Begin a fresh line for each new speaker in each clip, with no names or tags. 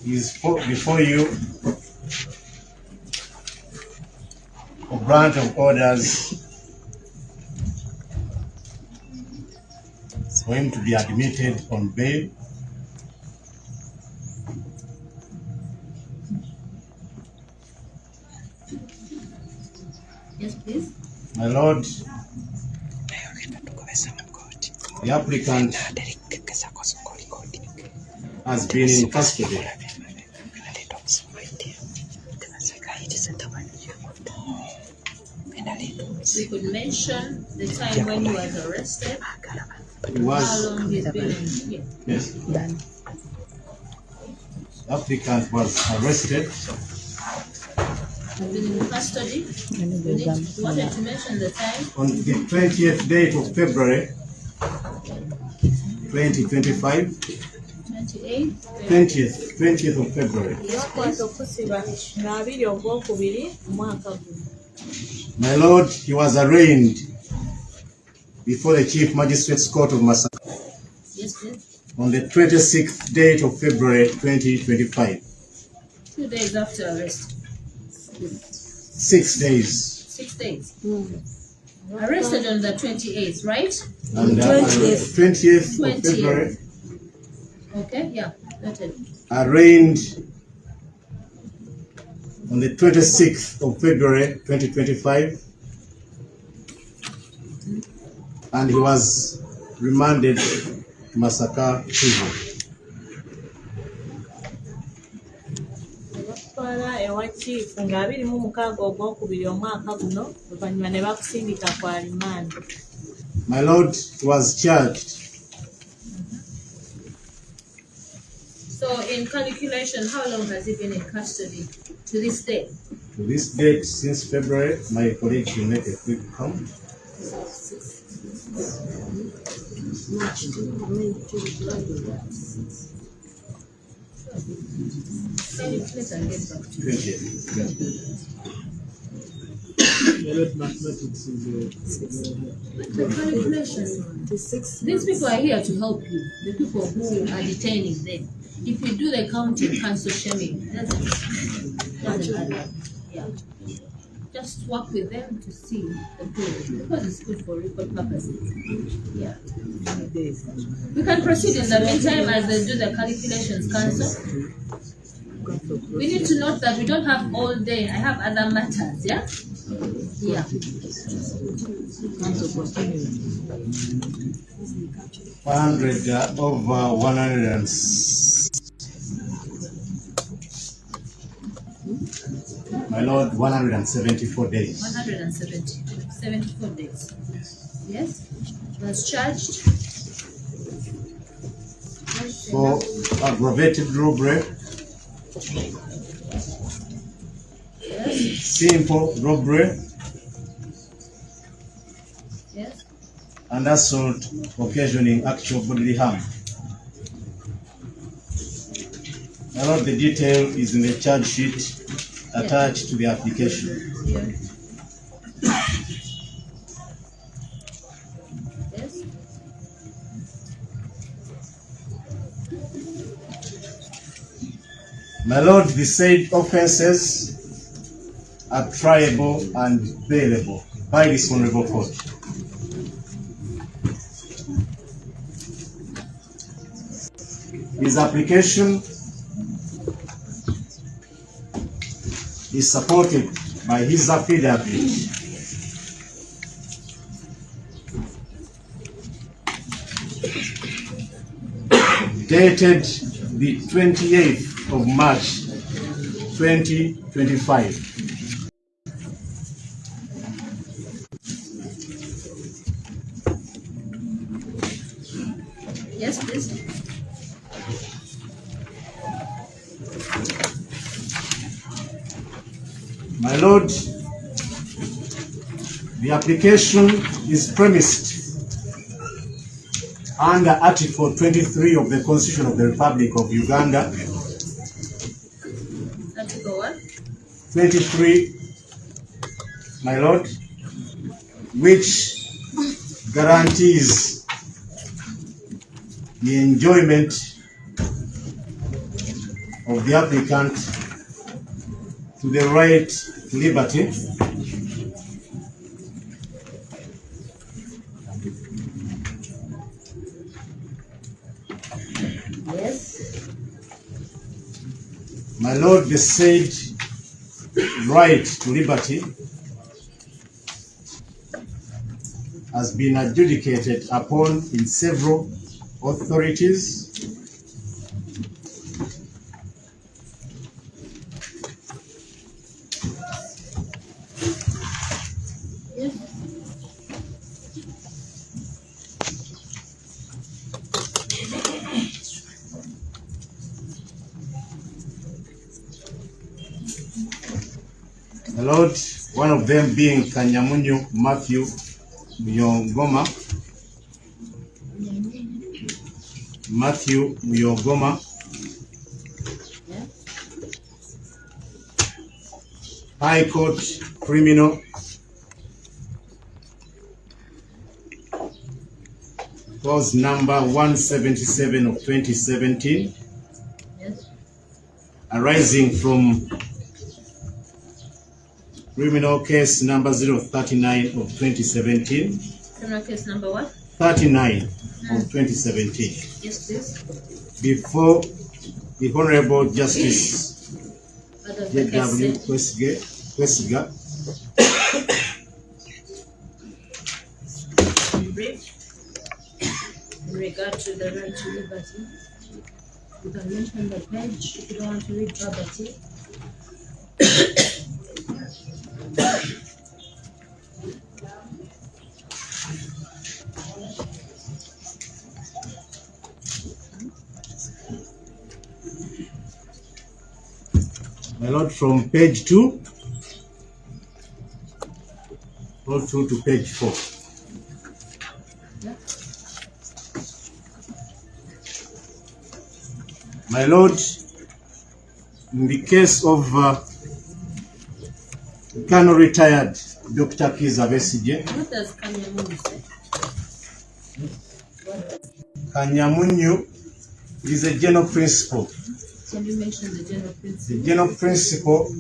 is before you a branch of orders for him to be admitted on bail.
Yes, please.
My Lord, the applicant has been in custody
We could mention the time when he was arrested,
He was,
how long he's been in here.
yes, the applicant was arrested
He's been in custody. You wanted to mention the time.
on the 20th date of February 2025.
28.
20th of February. My Lord, he was arraigned before the Chief Magistrates Court of Masaka
Yes, please.
on the 26th date of February 2025.
2 days after arrest.
6 days.
6 days. Arrested on the 28th, right?
And 20th of February,
Okay, yeah. Noted.
arraigned on the 26th of February 2025, and he was remanded to Masaka prison.
Batwala ewa chief nga 26 Ogwokubiri omwaka guno oluvannyuma ne bakusindika kwa rimandi.
My Lord, he was charged.
So, in calculation, how long has he been in custody to this day?
To this date, since February, my colleagues will make a quick count.
Can you please and get back to
20th.
the calculation? These people are here to help you. The people who are detaining them. If you do the counting, cancel shaming. Doesn't add up. Yeah. Just work with them to see the period because it's good for record purposes. Yeah. We can proceed in the meantime as they do the calculations, cancel. We need to note that we don't have all day. I have other matters, yeah? Yeah.
100 over 100 my Lord, 174 days.
74 days. Yes? Was charged
For aggravated robbery,
yes,
simple robbery,
yes,
and assault occasioning actual bodily harm. My Lord, the detail is in the charge sheet attached to the application.
yeah. Yes,
My Lord, the said offences are triable and bailable by this honorable court. His application is supported by his affidavit dated the 28th of March 2025.
yes, please.
My Lord, the application is premised under Article 23 of the Constitution of the Republic of Uganda,
Article what?
23, my Lord, which guarantees the enjoyment of the applicant to the right to liberty
Yes.
My Lord, the said right to liberty has been adjudicated upon in several authorities My Lord, one of them being Kanyamunyu Matthew Muyogoma. Matthew Muyogoma.
Yeah.
High Court Criminal. Clause number 177 of 2017.
Yes.
Arising from criminal case number 039 of 2017.
Criminal case number what?
39 of 2017.
Yes, please.
Before the Honorable Justice J.W. Kwesiga.
Brief. In regard to the right to liberty, you can mention the page if you don't want to read verbatim.
My Lord, from page 2 all through to page 4.
Yeah.
My Lord, in the case of Colonel retired Dr. Kiza Besigye,
What does Kanyamunyu say?
Kanyamunyu is a general principle.
Can you mention the general principle?
The general principle,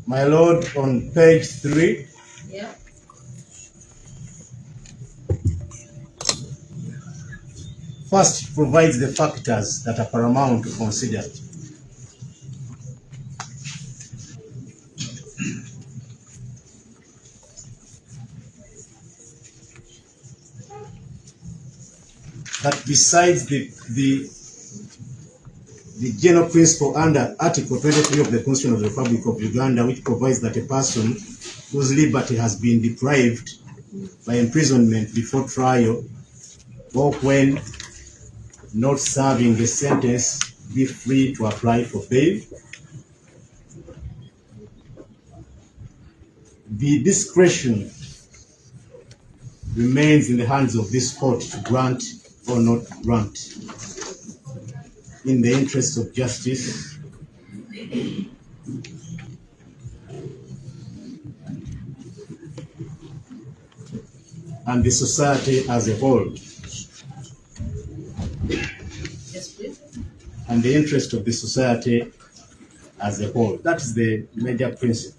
my Lord, on page 3,
Yeah.
first provides the factors that are paramount to consider. That besides the general principle under Article 23 of the Constitution of the Republic of Uganda, which provides that a person whose liberty has been deprived by imprisonment before trial or when not serving the sentence be free to apply for bail. The discretion remains in the hands of this court to grant or not grant in the interest of justice and the society as a whole,
Yes, please.
and the interest of the society as a whole. That is the major principle.